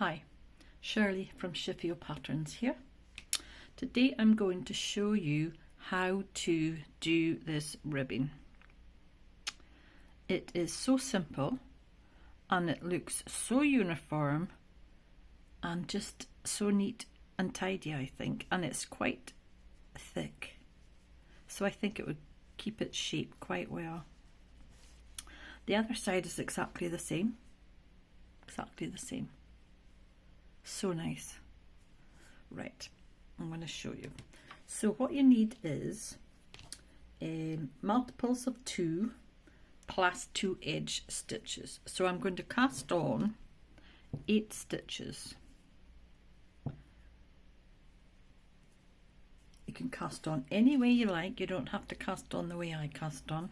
Hi, Shirley from ShiFio Patterns here. Today I'm going to show you how to do this ribbing. It is so simple and it looks so uniform and just so neat and tidy, I think, and it's quite thick, so I think it would keep its shape quite well. The other side is exactly the same. So nice. Right, I'm going to show you. So what you need is multiples of 2 plus 2 edge stitches. So I'm going to cast on 8 stitches. You can cast on any way you like. You don't have to cast on the way I cast on.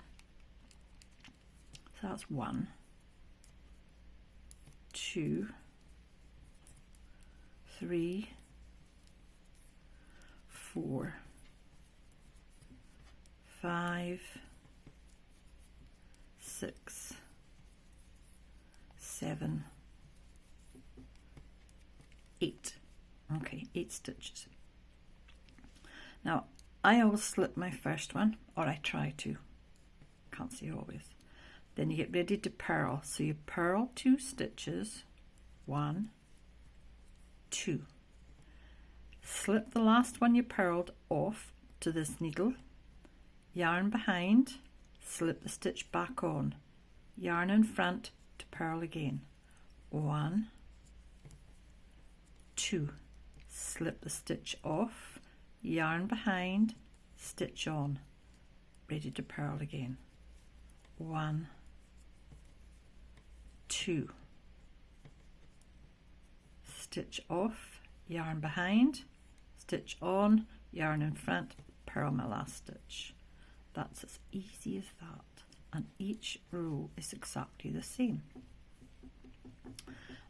So that's 1, 2, 3, 4, 5, 6, 7, 8. Okay, 8 stitches. Now, I always slip my first one, or I try to. Can't say always. Then you get ready to purl. So you purl 2 stitches, 1, 2. Slip the last one you purled off to this needle, yarn behind, slip the stitch back on, yarn in front to purl again. 1, 2. Slip the stitch off, yarn behind, stitch on, ready to purl again. 1, 2. Stitch off, yarn behind, stitch on, yarn in front, purl my last stitch. That's as easy as that, and each row is exactly the same.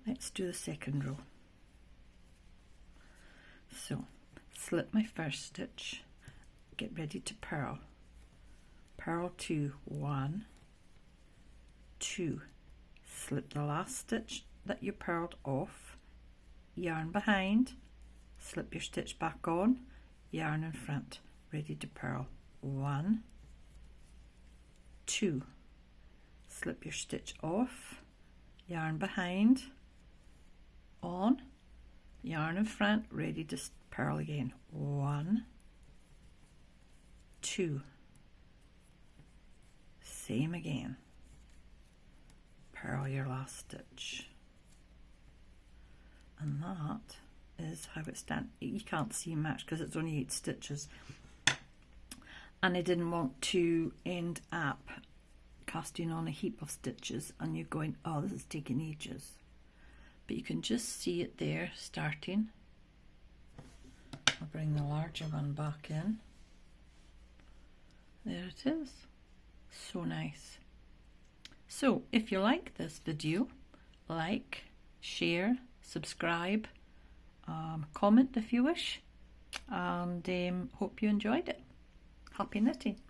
Let's do the second row. So slip my first stitch, get ready to purl. Purl 2, 1, 2. Slip the last stitch that you purled off, yarn behind, slip your stitch back on, yarn in front, ready to purl. 1, 2. Slip your stitch off, yarn behind, on, yarn in front, ready to purl again. 1, 2. Same again. Purl your last stitch. And that is how it's done. You can't see much because it's only 8 stitches, and I didn't want to end up casting on a heap of stitches and you're going, oh, this is taking ages. But you can just see it there starting. I'll bring the larger one back in. There it is. So nice. So if you like this video, like, share, subscribe, comment if you wish, and hope you enjoyed it. Happy knitting.